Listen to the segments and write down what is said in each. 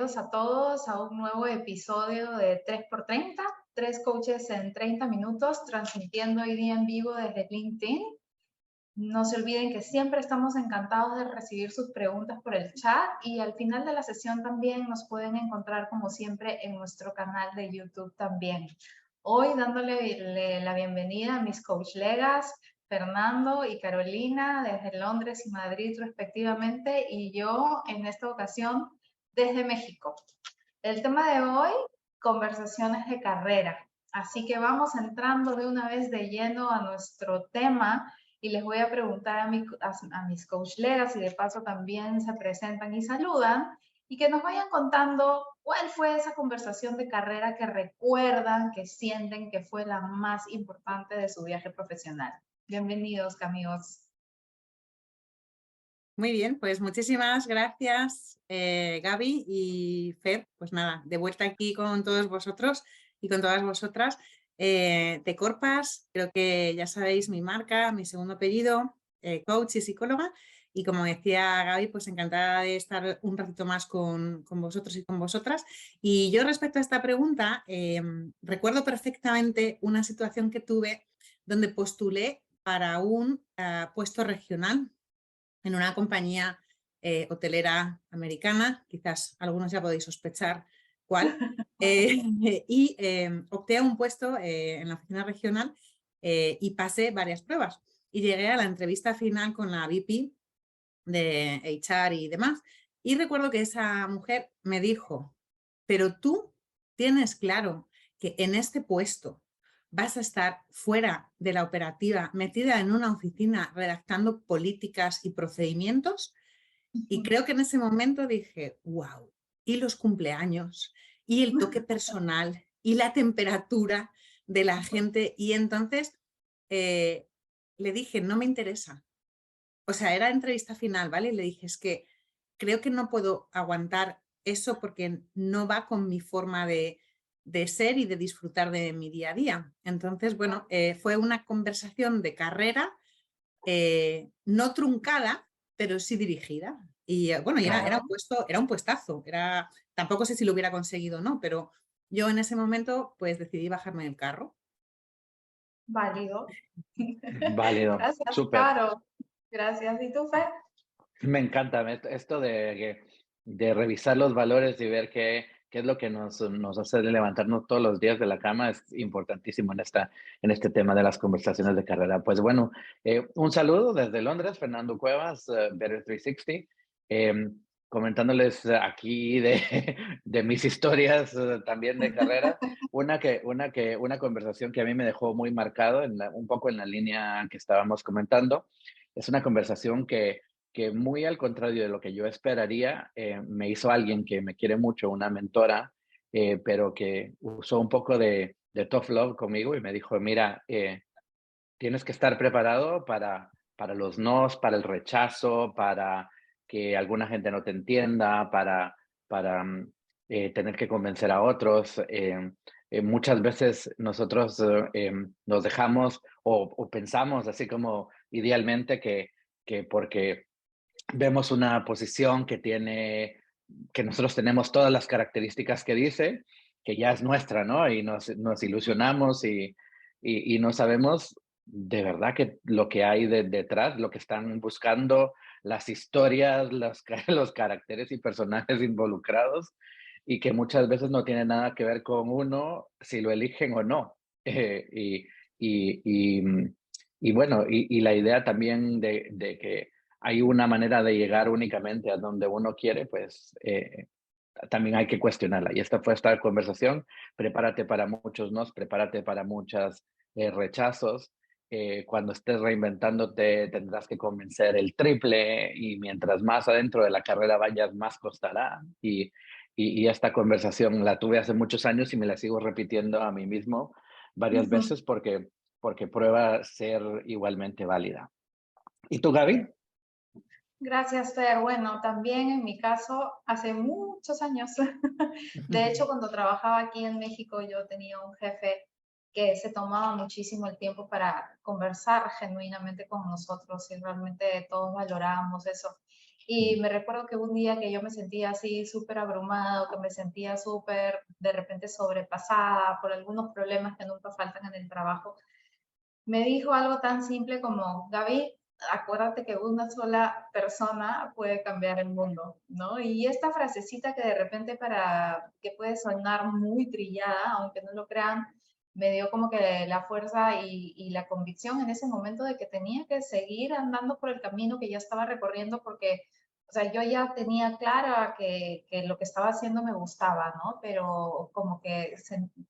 bienvenidos a todos a un nuevo episodio de 3x30, tres coaches en 30 minutos, transmitiendo hoy día en vivo desde LinkedIn. No se olviden que siempre estamos encantados de recibir sus preguntas por el chat y al final de la sesión también nos pueden encontrar como siempre en nuestro canal de YouTube también. Hoy dándole la bienvenida a mis coach legas, Fernando y Carolina desde Londres y Madrid respectivamente, y yo en esta ocasión desde México. El tema de hoy, conversaciones de carrera. Así que vamos entrando de una vez de lleno a nuestro tema y les voy a preguntar a mis coach legas, y de paso también se presentan y saludan, y que nos vayan contando cuál fue esa conversación de carrera que recuerdan, que sienten que fue la más importante de su viaje profesional. Bienvenidos, amigos. Muy bien, pues muchísimas gracias, Gaby y Fer. Pues nada, de vuelta aquí con todos vosotros y con todas vosotras. Te Corpas, creo que ya sabéis mi marca, mi segundo apellido, coach y psicóloga. Y como decía Gaby, pues encantada de estar un ratito más con vosotros y con vosotras. Y yo respecto a esta pregunta, recuerdo perfectamente una situación que tuve donde postulé para un puesto regional en una compañía hotelera americana, quizás algunos ya podéis sospechar cuál, y opté a un puesto en la oficina regional y pasé varias pruebas. Y llegué a la entrevista final con la VP de HR y demás. Y recuerdo que esa mujer me dijo, pero tú tienes claro que en este puesto vas a estar fuera de la operativa, metida en una oficina redactando políticas y procedimientos. Y creo que en ese momento dije, wow, y los cumpleaños, y el toque personal, y la temperatura de la gente. Y entonces le dije, no me interesa. O sea, era entrevista final, ¿vale? Y le dije, es que creo que no puedo aguantar eso porque no va con mi forma de ser y de disfrutar de mi día a día. Entonces, bueno, fue una conversación de carrera, no truncada, pero sí dirigida. Y bueno, Claro. era un puestazo. Tampoco sé si lo hubiera conseguido o no, pero yo en ese momento pues decidí bajarme del carro. Válido. Válido, Gracias, súper. Caro. Gracias. ¿Y tú, Fer? Me encanta esto de revisar los valores y ver qué es lo que nos hace levantarnos todos los días de la cama. Es importantísimo en este tema de las conversaciones de carrera. Pues bueno, un saludo desde Londres, Fernando Cuevas, Better 360, comentándoles aquí de mis historias también de carrera. Una conversación que a mí me dejó muy marcado, un poco en la línea que estábamos comentando. Es una conversación que muy al contrario de lo que yo esperaría, me hizo alguien que me quiere mucho, una mentora, pero que usó un poco de tough love conmigo y me dijo, mira, tienes que estar preparado para los nos, para el rechazo, para que alguna gente no te entienda, para tener que convencer a otros. Muchas veces nosotros nos dejamos o pensamos así como idealmente que porque vemos una posición que nosotros tenemos todas las características que dice, que ya es nuestra, ¿no? Y nos ilusionamos y no sabemos de verdad que lo que hay detrás, lo que están buscando, las historias, los caracteres y personajes involucrados, y que muchas veces no tiene nada que ver con uno si lo eligen o no. Y, y, y, y bueno, y la idea también de que hay una manera de llegar únicamente a donde uno quiere, pues también hay que cuestionarla. Y esta fue esta conversación. Prepárate para muchos nos, prepárate para muchos rechazos. Cuando estés reinventándote tendrás que convencer el triple y mientras más adentro de la carrera vayas, más costará. Y esta conversación la tuve hace muchos años y me la sigo repitiendo a mí mismo varias veces porque prueba ser igualmente válida. ¿Y tú, Gaby? Gracias, Fer. Bueno, también en mi caso, hace muchos años, de hecho, cuando trabajaba aquí en México, yo tenía un jefe que se tomaba muchísimo el tiempo para conversar genuinamente con nosotros y realmente todos valorábamos eso. Y me recuerdo que un día que yo me sentía así súper abrumada, o que me sentía súper de repente sobrepasada por algunos problemas que nunca faltan en el trabajo, me dijo algo tan simple como: Gaby, acuérdate que una sola persona puede cambiar el mundo, ¿no? Y esta frasecita que de repente que puede sonar muy trillada, aunque no lo crean, me dio como que la fuerza y la convicción en ese momento de que tenía que seguir andando por el camino que ya estaba recorriendo, porque, o sea, yo ya tenía clara que lo que estaba haciendo me gustaba, ¿no? Pero como que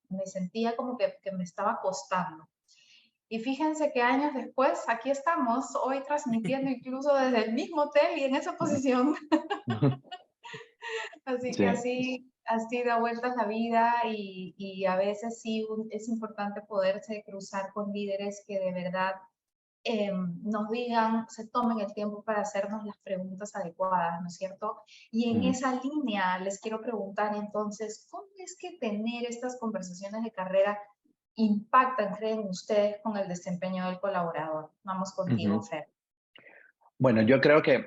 me sentía como que me estaba costando. Y fíjense que años después, aquí estamos, hoy transmitiendo incluso desde el mismo hotel y en esa posición. Así que Sí. así da vueltas la vida, y a veces sí es importante poderse cruzar con líderes que de verdad nos digan, se tomen el tiempo para hacernos las preguntas adecuadas, ¿no es cierto? Y en Mm. esa línea les quiero preguntar entonces, ¿cómo es que tener estas conversaciones de carrera impactan, creen ustedes, con el desempeño del colaborador? Vamos contigo, Ujú. Fer. Bueno, yo creo que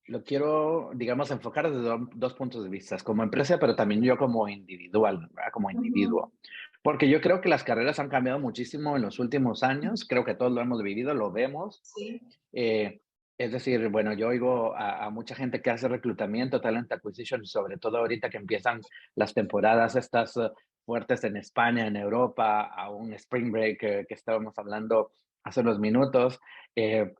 lo quiero, digamos, enfocar desde dos puntos de vista, como empresa, pero también yo como individual, ¿verdad? Como Ujú. individuo. Porque yo creo que las carreras han cambiado muchísimo en los últimos años, creo que todos lo hemos vivido, lo vemos. Sí. Eh, es decir, bueno, yo oigo a mucha gente que hace reclutamiento, talent acquisition, sobre todo ahorita que empiezan las temporadas estas fuertes en España, en Europa, a un spring break que estábamos hablando hace unos minutos. eh,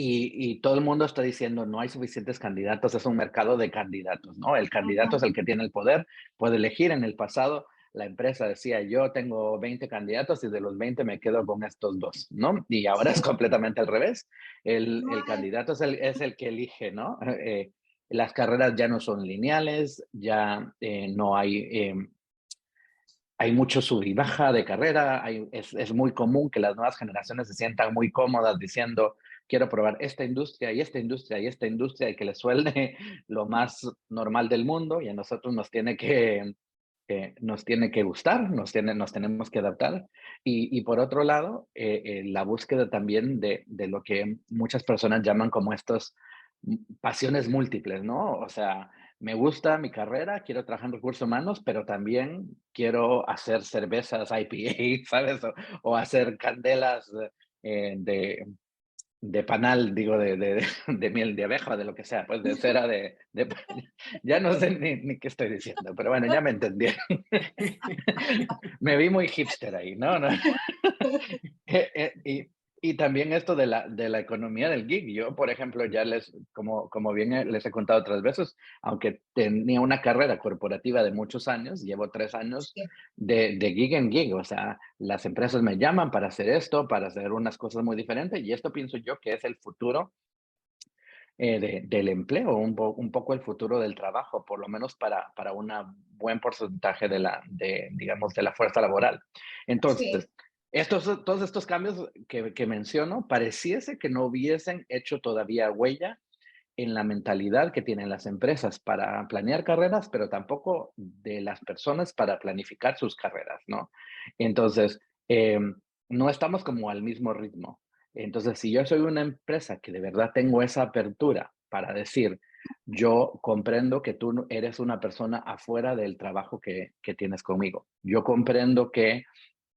y todo el mundo está diciendo, no hay suficientes candidatos, es un mercado de candidatos, ¿no? El candidato es el que tiene el poder, puede elegir. En el pasado, la empresa decía, yo tengo 20 candidatos y de los 20 me quedo con estos dos, ¿no? Y ahora es Sí. completamente al revés. El Igual. candidato es el que elige, ¿no? Las carreras ya no son lineales, ya no hay mucho sub y baja de carrera, es muy común que las nuevas generaciones se sientan muy cómodas diciendo, quiero probar esta industria y esta industria y esta industria, y que les suene lo más normal del mundo, y a nosotros nos tiene que gustar, nos tenemos que adaptar. Y por otro lado, la búsqueda también de lo que muchas personas llaman como estos pasiones múltiples, ¿no? O sea, me gusta mi carrera, quiero trabajar en recursos humanos, pero también quiero hacer cervezas IPA, ¿sabes? O hacer candelas de panal, digo, de miel de abeja, de lo que sea, pues de cera, ya no sé ni qué estoy diciendo, pero bueno, ya me entendieron. Me vi muy hipster ahí, ¿no? ¿No? Eh, eh, y, y también esto de la economía del gig. Yo, por ejemplo, ya como bien les he contado otras veces, aunque tenía una carrera corporativa de muchos años, llevo 3 años Sí. de gig en gig. O sea, las empresas me llaman para hacer esto, para hacer unas cosas muy diferentes, y esto pienso yo que es el futuro del empleo, un poco el futuro del trabajo, por lo menos para un buen porcentaje digamos, de la fuerza laboral. Sí. Entonces, todos estos cambios que menciono, pareciese que no hubiesen hecho todavía huella en la mentalidad que tienen las empresas para planear carreras, pero tampoco de las personas para planificar sus carreras, ¿no? Entonces, no estamos como al mismo ritmo. Entonces, si yo soy una empresa que de verdad tengo esa apertura para decir, yo comprendo que tú eres una persona afuera del trabajo que tienes conmigo. Yo comprendo que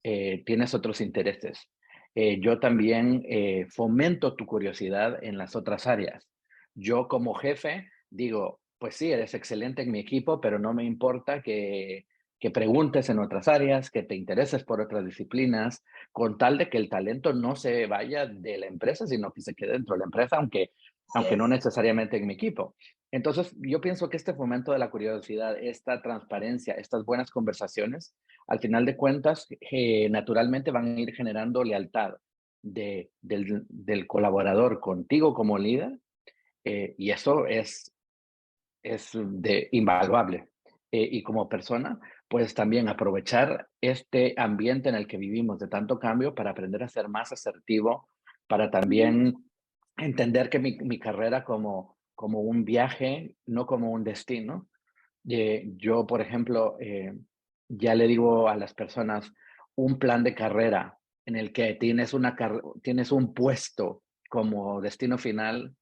tienes otros intereses. Yo también fomento tu curiosidad en las otras áreas. Yo como jefe digo, pues sí, eres excelente en mi equipo, pero no me importa que preguntes en otras áreas, que te intereses por otras disciplinas, con tal de que el talento no se vaya de la empresa, sino que se quede dentro de la empresa, Así aunque no es. necesariamente en mi equipo. Entonces, yo pienso que este fomento de la curiosidad, esta transparencia, estas buenas conversaciones, al final de cuentas, naturalmente van a ir generando lealtad del colaborador contigo como líder, y eso es invaluable. Y como persona, pues también aprovechar este ambiente en el que vivimos de tanto cambio para aprender a ser más asertivo, para también entender que mi carrera como un viaje, no como un destino. Yo, por ejemplo, ya le digo a las personas, un plan de carrera en el que tienes un puesto como destino final,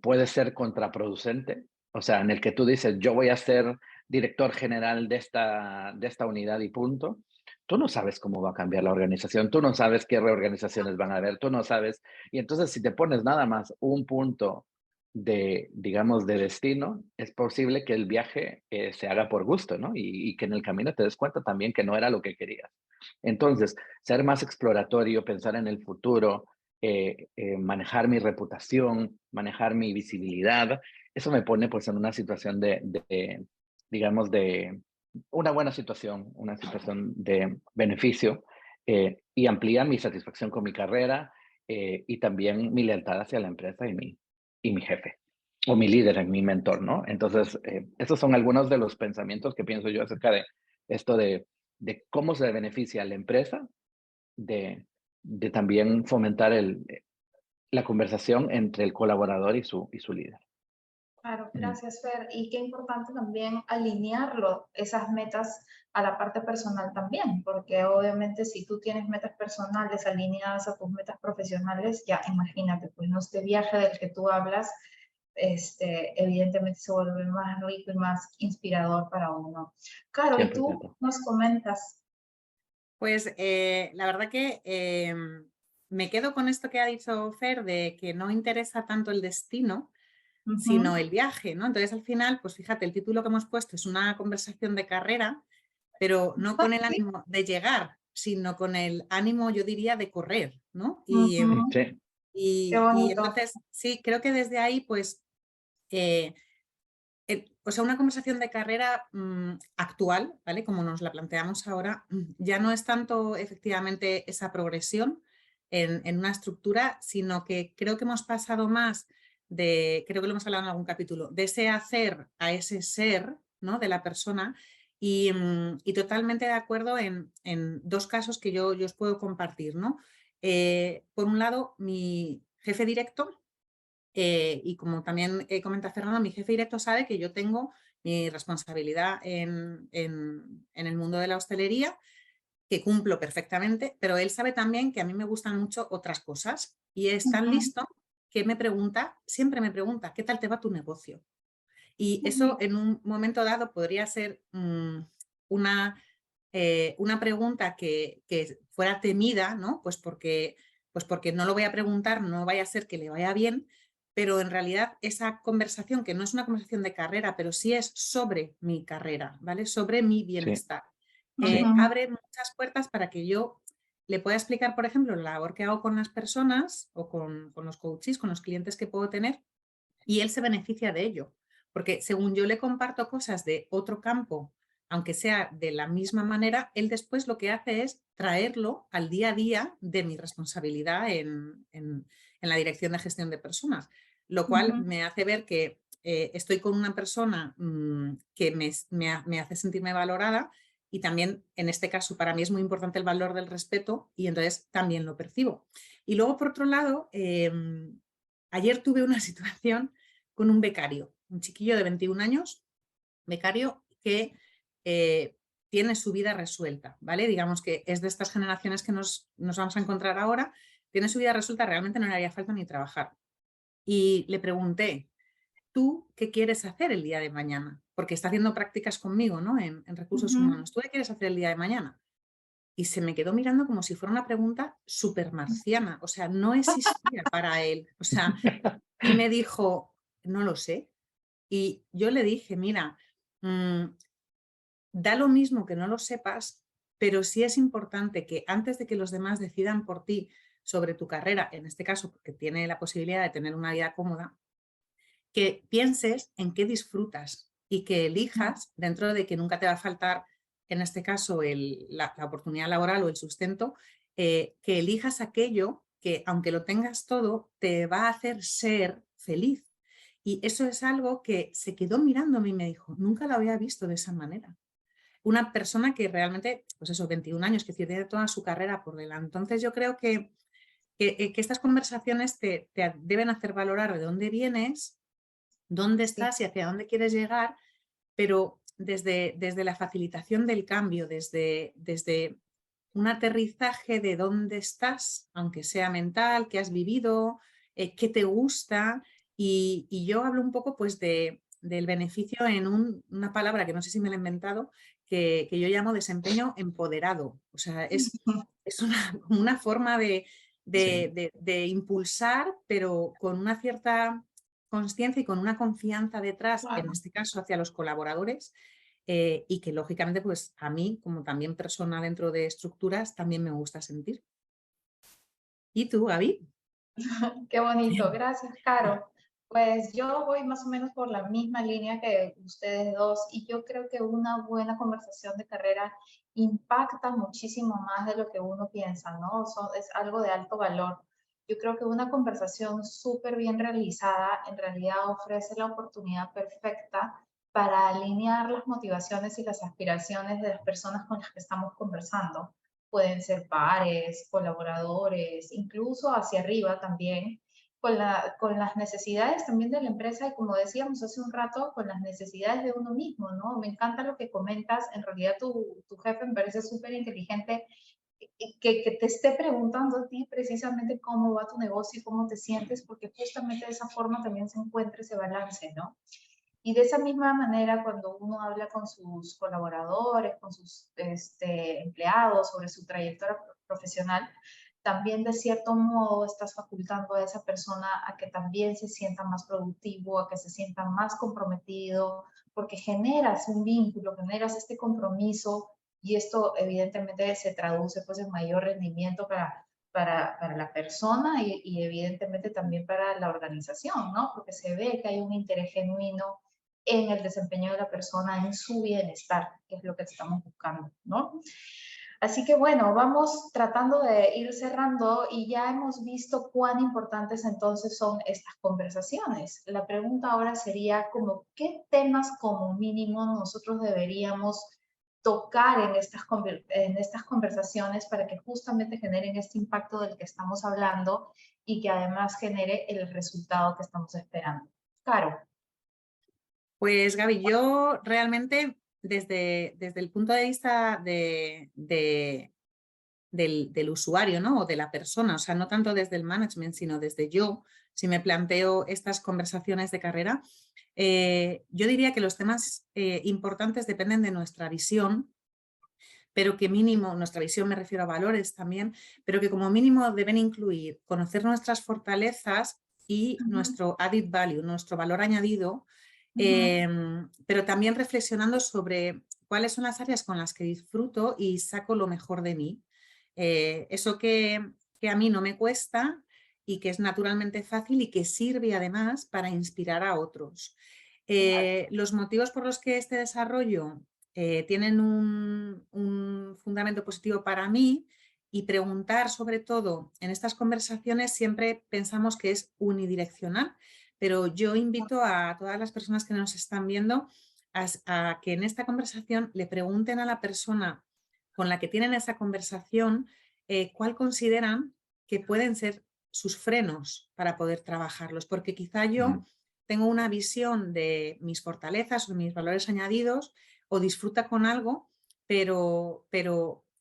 puede ser contraproducente, o sea, en el que tú dices, yo voy a ser director general de esta unidad y punto. Tú no sabes cómo va a cambiar la organización, tú no sabes qué reorganizaciones van a haber, tú no sabes. Y entonces, si te pones nada más un punto de, digamos, de destino, es posible que el viaje se haga por gusto, ¿no? Y que en el camino te des cuenta también que no era lo que querías. Entonces, ser más exploratorio, pensar en el futuro, manejar mi reputación, manejar mi visibilidad, eso me pone pues en una situación digamos, de una situación de beneficio, y amplía mi satisfacción con mi carrera, y también mi lealtad hacia la empresa y mi jefe, o mi líder, mi mentor, ¿no? Entonces, esos son algunos de los pensamientos que pienso yo acerca de esto de cómo se beneficia a la empresa de también fomentar la conversación entre el colaborador y su líder. Claro, Ujú. gracias, Fer. Y qué importante también alinearlo, esas metas a la parte personal también, porque obviamente si tú tienes metas personales alineadas a tus metas profesionales, ya imagínate, pues no, este viaje del que tú hablas, evidentemente se vuelve más rico y más inspirador para uno. Claro, y tú 100%. nos comentas. Pues la verdad que me quedo con esto que ha dicho Fer, de que no interesa tanto el destino, sino Ujú. el viaje, ¿no? Entonces, al final, pues fíjate, el título que hemos puesto es una conversación de carrera, pero no con el Sí. ánimo de llegar, sino con el ánimo, yo diría, de correr, ¿no? Ujú. Sí, Qué Y bonito. entonces, sí, creo que desde ahí, pues, eh, o sea, una conversación de carrera actual, ¿vale? Como nos la planteamos ahora, ya no es tanto efectivamente esa progresión en una estructura, sino que creo que hemos pasado más de, creo que lo hemos hablado en algún capítulo, de ese hacer a ese ser, ¿no? De la persona. Y totalmente de acuerdo en dos casos que yo os puedo compartir, ¿no? Por un lado, mi jefe directo, y como también comenta Fernando, mi jefe directo sabe que yo tengo mi responsabilidad en el mundo de la hostelería, que cumplo perfectamente, pero él sabe también que a mí me gustan mucho otras cosas y es tan Ujú. listo que me pregunta, siempre me pregunta, ¿qué tal te va tu negocio? Y eso Ujú. en un momento dado podría ser una, una pregunta que fuera temida, ¿no? Pues porque no lo voy a preguntar, no vaya a ser que le vaya bien, pero en realidad esa conversación, que no es una conversación de carrera, pero sí es sobre mi carrera, ¿vale? Sobre mi sí, bienestar. sí. Ujú. Abre muchas puertas para que yo le pueda explicar, por ejemplo, la labor que hago con las personas o con los coaches, con los clientes que puedo tener, y él se beneficia de ello, porque según yo le comparto cosas de otro campo, aunque sea de la misma manera, él después lo que hace es traerlo al día a día de mi responsabilidad en la dirección de gestión de personas, lo cual Ujú. me hace ver que estoy con una persona que me hace sentirme valorada, y también en este caso para mí es muy importante el valor del respeto y entonces también lo percibo. Y luego, por otro lado, ayer tuve una situación con un becario, un chiquillo de 21 años, becario que eh, tiene su vida resuelta, ¿vale? Digamos que es de estas generaciones que nos vamos a encontrar ahora, tiene su vida resuelta, realmente no le haría falta ni trabajar. Y le pregunté, ¿tú qué quieres hacer el día de mañana? Porque está haciendo prácticas conmigo, ¿no? En recursos Ujú. humanos. ¿Tú qué quieres hacer el día de mañana? Y se me quedó mirando como si fuera una pregunta súper marciana, o sea, no existía para él. O sea, y me dijo, no lo sé. Y yo le dije, mira, mm, da lo mismo que no lo sepas, pero sí es importante que antes de que los demás decidan por ti sobre tu carrera, en este caso porque tiene la posibilidad de tener una vida cómoda, que pienses en qué disfrutas y que elijas, dentro de que nunca te va a faltar, en este caso, la oportunidad laboral o el sustento, que elijas aquello que, aunque lo tengas todo, te va a hacer ser feliz. Y eso es algo que se quedó mirándome y me dijo, nunca lo había visto de esa manera. Una persona que realmente, pues eso, 21 años, que tiene toda su carrera por delante. Entonces yo creo que estas conversaciones te deben hacer valorar de dónde vienes, dónde Sí. estás y hacia dónde quieres llegar, pero desde la facilitación del cambio, desde un aterrizaje de dónde estás, aunque sea mental, qué has vivido, qué te gusta, Y yo hablo un poco pues del beneficio en una palabra que no sé si me la he inventado, que yo llamo desempeño empoderado. O sea, es una forma Sí. de impulsar, pero con una cierta conciencia y con una confianza detrás, en Claro. este caso hacia los colaboradores, y que lógicamente pues a mí, como también persona dentro de estructuras, también me gusta sentir. ¿Y tú, Gaby? Qué bonito, gracias, Caro. Pues yo voy más o menos por la misma línea que ustedes dos y yo creo que una buena conversación de carrera impacta muchísimo más de lo que uno piensa, ¿no? Es algo de alto valor. Yo creo que una conversación súper bien realizada en realidad ofrece la oportunidad perfecta para alinear las motivaciones y las aspiraciones de las personas con las que estamos conversando. Pueden ser pares, colaboradores, incluso hacia arriba también, con las necesidades también de la empresa y como decíamos hace un rato, con las necesidades de uno mismo, ¿no? Me encanta lo que comentas, en realidad tu jefe me parece súper inteligente que te esté preguntando a ti precisamente cómo va tu negocio y cómo te sientes, porque justamente de esa forma también se encuentra ese balance, ¿no? Y de esa misma manera, cuando uno habla con sus colaboradores, con sus empleados sobre su trayectoria profesional, también de cierto modo estás facultando a esa persona a que también se sienta más productivo, a que se sienta más comprometido, porque generas un vínculo, generas este compromiso y esto evidentemente se traduce pues en mayor rendimiento para la persona y evidentemente también para la organización, ¿no? Porque se ve que hay un interés genuino en el desempeño de la persona, en su bienestar, que es lo que estamos buscando, ¿no? Así que bueno, vamos tratando de ir cerrando y ya hemos visto cuán importantes entonces son estas conversaciones. La pregunta ahora sería como, ¿qué temas como mínimo nosotros deberíamos tocar en estas conversaciones para que justamente generen este impacto del que estamos hablando y que además genere el resultado que estamos esperando? Caro. Pues Gaby, yo realmente desde el punto de vista del usuario, ¿no? O de la persona, o sea, no tanto desde el management, sino desde yo, si me planteo estas conversaciones de carrera, yo diría que los temas importantes dependen de nuestra visión, pero que mínimo, nuestra visión me refiero a valores también, pero que como mínimo deben incluir conocer nuestras fortalezas y nuestro added value, nuestro valor añadido, pero también reflexionando sobre cuáles son las áreas con las que disfruto y saco lo mejor de mí. Eso que a mí no me cuesta y que es naturalmente fácil y que sirve además para inspirar a otros. Los motivos por los que este desarrollo tienen un fundamento positivo para mí y preguntar sobre todo en estas conversaciones siempre pensamos que es unidireccional, pero yo invito a todas las personas que nos están viendo a que en esta conversación le pregunten a la persona con la que tienen esa conversación cuál consideran que pueden ser sus frenos para poder trabajarlos, porque quizá yo tengo una visión de mis fortalezas o mis valores añadidos o disfruta con algo, pero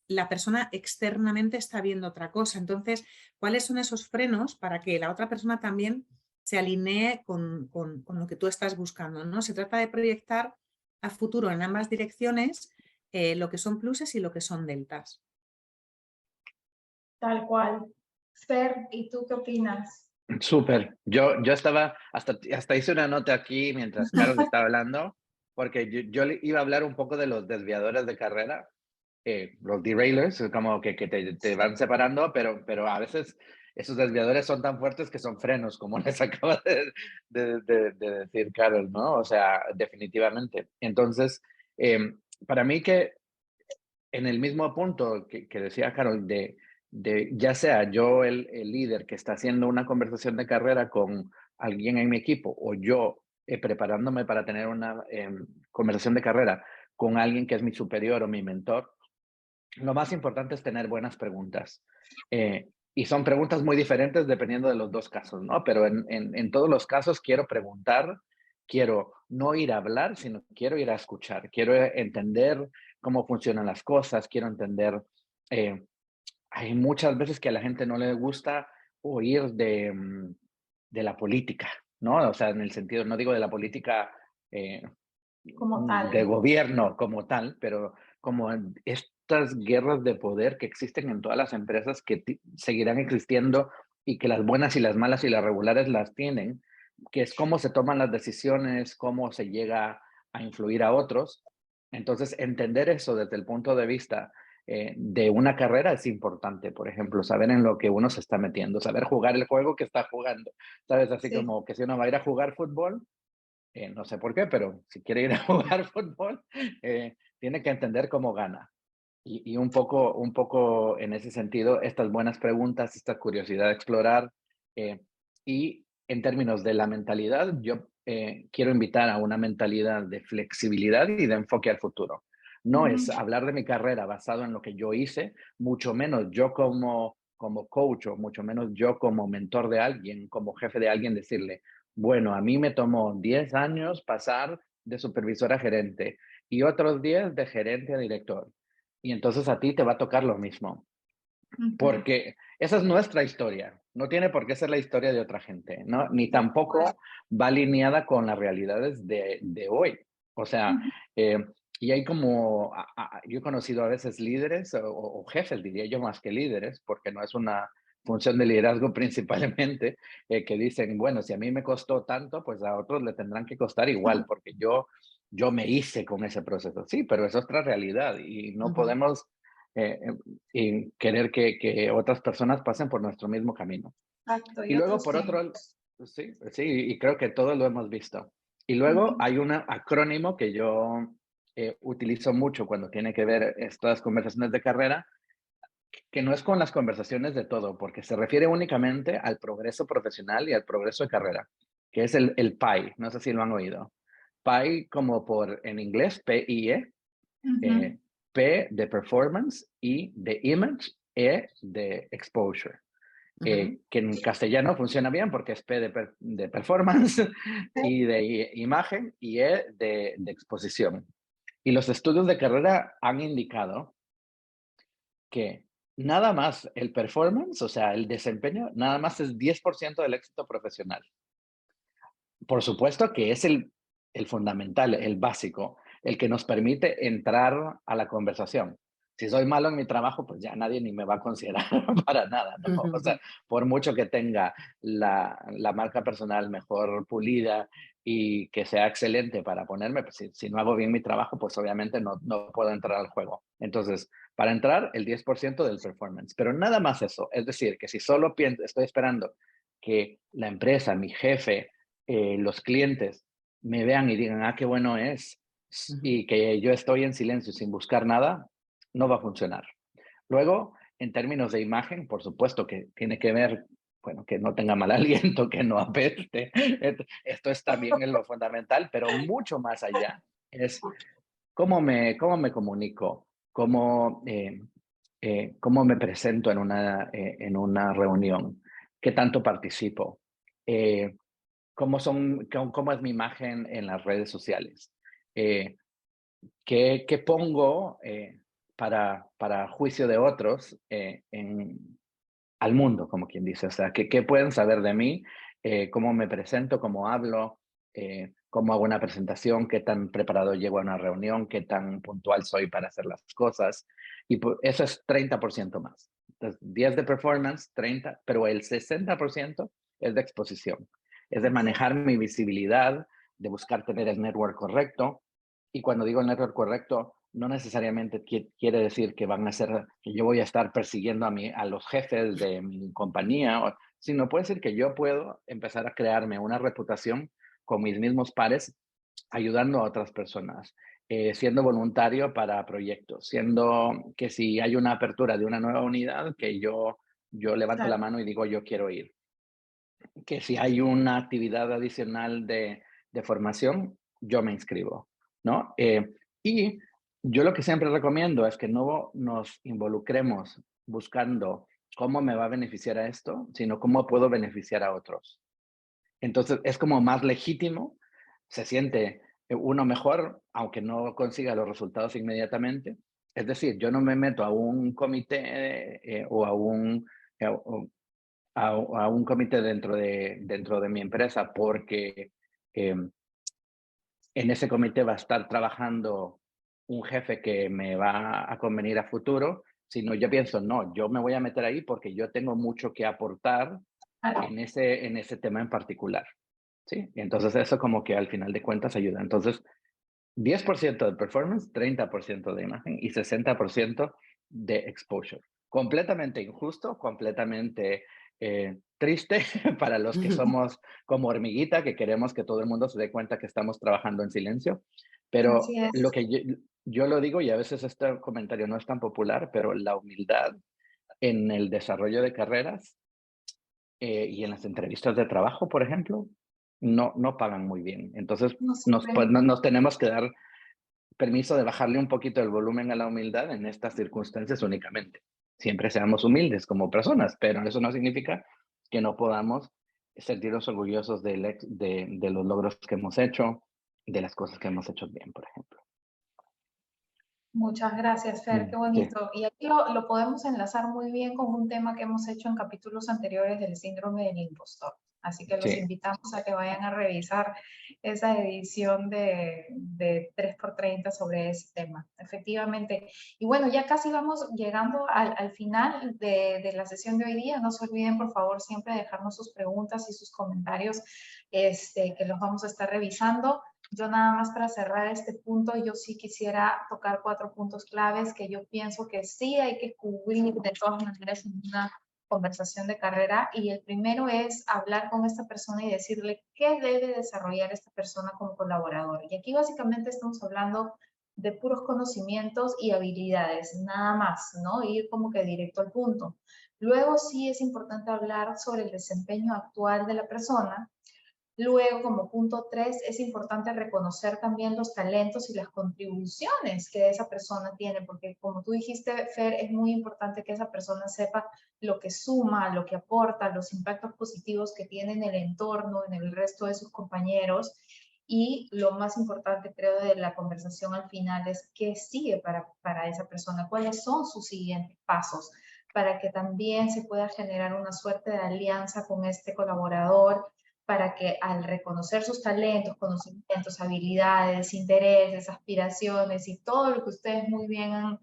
la persona externamente está viendo otra cosa. Entonces, ¿cuáles son esos frenos para que la otra persona también se alinee con lo que tú estás buscando, ¿no? Se trata de proyectar a futuro en ambas direcciones lo que son pluses y lo que son deltas. Tal cual. Fer, ¿y tú qué opinas? Súper. Yo estaba, hasta hice una nota aquí mientras Carol estaba hablando, porque yo le iba a hablar un poco de los desviadores de carrera, los derailers, como que te van Sí. separando, pero a veces esos desviadores son tan fuertes que son frenos, como les acaba de decir Carol, ¿no? O sea, definitivamente. Entonces, para mí que en el mismo punto que decía Carol, de ya sea yo el líder que está haciendo una conversación de carrera con alguien en mi equipo o yo preparándome para tener una conversación de carrera con alguien que es mi superior o mi mentor, lo más importante es tener buenas preguntas. Y son preguntas muy diferentes dependiendo de los dos casos, ¿no? Pero en todos los casos quiero preguntar, quiero no ir a hablar, sino quiero ir a escuchar, quiero entender cómo funcionan las cosas, quiero entender, eh, hay muchas veces que a la gente no le gusta oír de la política, ¿no? O sea, en el sentido, no digo de la política Como de tal. gobierno como tal, pero como estas guerras de poder que existen en todas las empresas que seguirán existiendo y que las buenas y las malas y las regulares las tienen, que es cómo se toman las decisiones, cómo se llega a influir a otros. Entonces, entender eso desde el punto de vista de una carrera es importante. Por ejemplo, saber en lo que uno se está metiendo, saber jugar el juego que está jugando. ¿Sabes? Así Sí. como que si uno va a ir a jugar fútbol, no sé por qué, pero si quiere ir a jugar fútbol, tiene que entender cómo gana. Y un poco en ese sentido, estas buenas preguntas, esta curiosidad de explorar. Y en términos de la mentalidad, yo quiero invitar a una mentalidad de flexibilidad y de enfoque al futuro. No es Ujú. hablar de mi carrera basado en lo que yo hice, mucho menos yo como coach o mucho menos yo como mentor de alguien, como jefe de alguien, decirle, bueno, a mí me tomó 10 años pasar de supervisor a gerente y otros 10 de gerente a director. Y entonces a ti te va a tocar lo mismo, Ujú. porque esa es nuestra historia. No tiene por qué ser la historia de otra gente, ¿no? Ni Por tampoco supuesto. va alineada con las realidades de hoy. O sea, Ujú. eh, y hay como, yo he conocido a veces líderes o jefes, diría yo, más que líderes, porque no es una función de liderazgo principalmente, que dicen, bueno, si a mí me costó tanto, pues a otros le tendrán que costar igual, porque yo me hice con ese proceso. Sí, pero es otra realidad y no Ujú. podemos eh, y querer que otras personas pasen por nuestro mismo camino. Exacto, Y y luego, otros por otro, tiempos. sí, sí, y creo que todos lo hemos visto. Y luego Ujú. hay un acrónimo que yo utilizo mucho cuando tiene que ver estas conversaciones de carrera, que no es con las conversaciones de todo, porque se refiere únicamente al progreso profesional y al progreso de carrera, que es el PI, no sé si lo han oído. PI como por en inglés, PIE, Ujú. eh, P de performance, I de image, E de exposure. Ujú. Que en castellano funciona bien porque es P de performance, Sí. I de imagen y E de exposición. Y los estudios de carrera han indicado que nada más el performance, o sea, el desempeño, nada más es 10% del éxito profesional. Por supuesto que es el fundamental, el básico, el que nos permite entrar a la conversación. Si soy malo en mi trabajo, pues ya nadie ni me va a considerar para nada, ¿no? O sea, por mucho que tenga la marca personal mejor pulida y que sea excelente para ponerme, pues si no hago bien mi trabajo, pues obviamente no puedo entrar al juego. Entonces, para entrar, el 10% del performance, pero nada más eso. Es decir, que si solo estoy esperando que la empresa, mi jefe, los clientes me vean y digan, ah, qué bueno es, Ujú. y que yo estoy en silencio sin buscar nada, no va a funcionar. Luego, en términos de imagen, por supuesto que tiene que ver, bueno, que no tenga mal aliento, que no apeste. Esto es también en lo fundamental, pero mucho más allá es cómo me comunico, cómo me presento en una reunión, qué tanto participo, eh, cómo es mi imagen en las redes sociales, eh, qué pongo para juicio de otros al mundo, como quien dice, o sea, qué pueden saber de mí, cómo me presento, cómo hablo, cómo hago una presentación, qué tan preparado llego a una reunión, qué tan puntual soy para hacer las cosas, y eso es 30% más. Entonces, 10 de performance, 30, pero el 60% es de exposición, es de Ok. manejar mi visibilidad, de buscar tener el network correcto, y cuando digo el network correcto, no necesariamente quiere decir que van a ser, que yo voy a estar persiguiendo a los jefes de mi compañía, sino puede ser que yo puedo empezar a crearme una reputación con mis mismos pares, ayudando a otras personas, siendo voluntario para proyectos, siendo que si hay una apertura de una nueva unidad, que yo levanto la Claro. mano y digo, yo quiero ir. Que si hay una actividad adicional de formación, yo me inscribo, ¿no? Y yo lo que siempre recomiendo es que no nos involucremos buscando cómo me va a beneficiar a esto, sino cómo puedo beneficiar a otros. Entonces, es como más legítimo, se siente uno mejor, aunque no consiga los resultados inmediatamente. Es decir, yo no me meto a un comité o a un a un comité dentro de mi empresa porque en ese comité va a estar trabajando un jefe que me va a convenir a futuro, sino yo pienso, no, yo me voy a meter ahí porque yo tengo mucho que aportar en ese tema en particular, ¿sí? Y entonces eso como que al final de cuentas ayuda. Entonces, 10% de performance, 30% de imagen y 60% de exposure. Completamente injusto, completamente triste para los que somos como hormiguita, que queremos que todo el mundo se dé cuenta que estamos trabajando en silencio. Pero Así es. lo que yo lo digo, y a veces este comentario no es tan popular, pero la humildad en el desarrollo de carreras y en las entrevistas de trabajo, por ejemplo, no pagan muy bien. Entonces, No siempre. nos tenemos que dar permiso de bajarle un poquito el volumen a la humildad en estas circunstancias únicamente. Siempre seamos humildes como personas, pero eso no significa que no podamos sentirnos orgullosos de los logros que hemos hecho, de las cosas que hemos hecho bien, por ejemplo. Muchas gracias, Fer, qué Sí, bonito. Y aquí lo podemos enlazar muy bien con un tema que hemos hecho en capítulos anteriores del síndrome del impostor. Así que los sí. invitamos a que vayan a revisar esa edición de 3x30 sobre ese tema, efectivamente. Y bueno, ya casi vamos llegando al final de la sesión de hoy día. No se olviden, por favor, siempre dejarnos sus preguntas y sus comentarios, que los vamos a estar revisando. Yo nada más para cerrar este punto, yo sí quisiera tocar 4 puntos claves que yo pienso que sí hay que cubrir de todas maneras en una conversación de carrera. Y el primero es hablar con esta persona y decirle qué debe desarrollar esta persona como colaborador. Y aquí básicamente estamos hablando de puros conocimientos y habilidades, nada más, ¿no? Ir como que directo al punto. Luego sí es importante hablar sobre el desempeño actual de la persona. Luego, como punto 3, es importante reconocer también los talentos y las contribuciones que esa persona tiene, porque como tú dijiste, Fer, es muy importante que esa persona sepa lo que suma, lo que aporta, los impactos positivos que tiene en el entorno, en el resto de sus compañeros. Y lo más importante, creo, de la conversación al final es qué sigue para esa persona, cuáles son sus siguientes pasos, para que también se pueda generar una suerte de alianza con este colaborador, para que al reconocer sus talentos, conocimientos, habilidades, intereses, aspiraciones y todo lo que ustedes muy bien han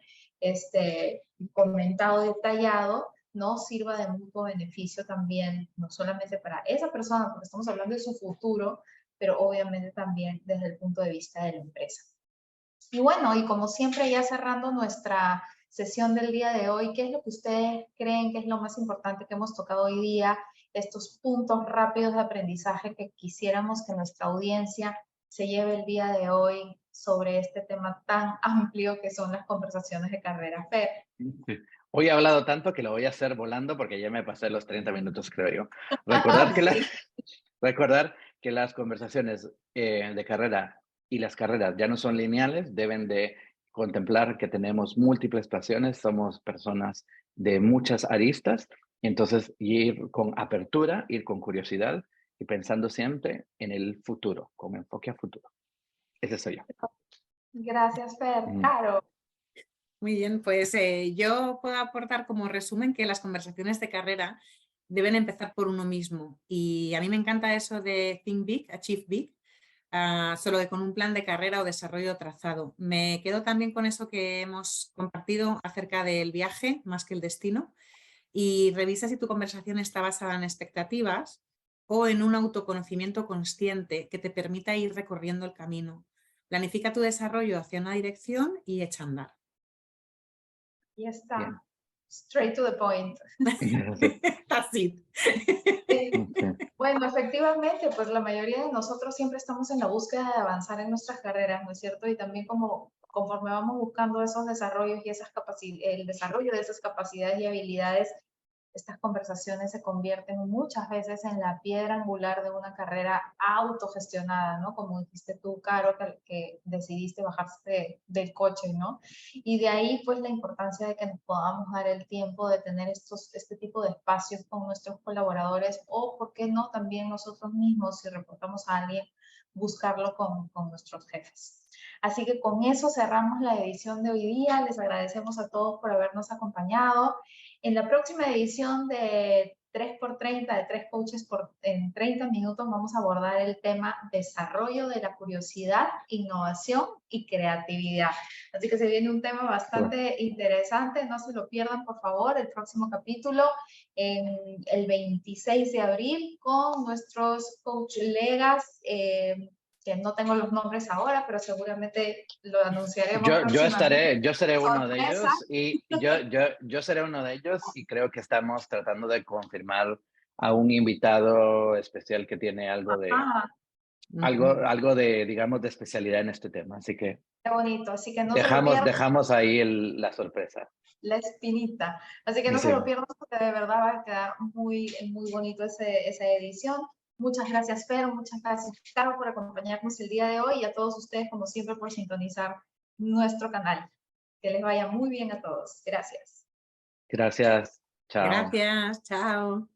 comentado, detallado, ¿no? Sirva de mutuo beneficio también, no solamente para esa persona, porque estamos hablando de su futuro, pero obviamente también desde el punto de vista de la empresa. Y bueno, y como siempre, ya cerrando nuestra sesión del día de hoy, ¿qué es lo que ustedes creen que es lo más importante que hemos tocado hoy día? Estos puntos rápidos de aprendizaje que quisiéramos que nuestra audiencia se lleve el día de hoy sobre este tema tan amplio que son las conversaciones de carrera. Fer. Sí. Hoy he hablado tanto que lo voy a hacer volando porque ya me pasé los 30 minutos, creo yo. Recordar que, Sí. recordar que las conversaciones de carrera y las carreras ya no son lineales, deben de contemplar que tenemos múltiples pasiones, somos personas de muchas aristas, entonces ir con apertura, ir con curiosidad y pensando siempre en el futuro, con enfoque a futuro. Ese soy yo. Gracias, Fer. Mm. Caro. Muy bien, pues yo puedo aportar como resumen que las conversaciones de carrera deben empezar por uno mismo. Y a mí me encanta eso de Think Big, Achieve Big, solo que con un plan de carrera o desarrollo trazado. Me quedo también con eso que hemos compartido acerca del viaje más que el destino. Y revisa si tu conversación está basada en expectativas o en un autoconocimiento consciente que te permita ir recorriendo el camino. Planifica tu desarrollo hacia una dirección y echa a andar. Y Bien. está. Straight to the point. Sí. Así. Sí. Bueno, efectivamente, pues la mayoría de nosotros siempre estamos en la búsqueda de avanzar en nuestras carreras, ¿no es cierto? Y también como conforme vamos buscando esos desarrollos y esas el desarrollo de esas capacidades y habilidades, estas conversaciones se convierten muchas veces en la piedra angular de una carrera autogestionada, ¿no? Como dijiste tú, Caro, que decidiste bajarse del coche, ¿no? Y de ahí, pues, la importancia de que nos podamos dar el tiempo de tener este tipo de espacios con nuestros colaboradores o, ¿por qué no?, también nosotros mismos, si reportamos a alguien, buscarlo con nuestros jefes. Así que con eso cerramos la edición de hoy día. Les agradecemos a todos por habernos acompañado. En la próxima edición de 3x30 de 3 coaches en 30 minutos vamos a abordar el tema desarrollo de la curiosidad, innovación y creatividad. Así que se viene un tema bastante interesante, no se lo pierdan por favor, el próximo capítulo el 26 de abril con nuestros colegas, que no tengo los nombres ahora, pero seguramente lo anunciaremos próximamente. Yo seré uno de Sorpresa. ellos y yo seré uno de ellos y creo que estamos tratando de confirmar a un invitado especial que tiene algo de, algo de, digamos, de especialidad en este tema. Así que qué bonito, así que no se lo pierdan. Dejamos ahí la sorpresa. La espinita. Así que no se lo pierdan porque de verdad va a quedar muy, muy bonito esa edición. Muchas gracias, Fer, muchas gracias, Caro, por acompañarnos el día de hoy y a todos ustedes, como siempre, por sintonizar nuestro canal. Que les vaya muy bien a todos. Gracias. Gracias. Chao. Gracias. Chao.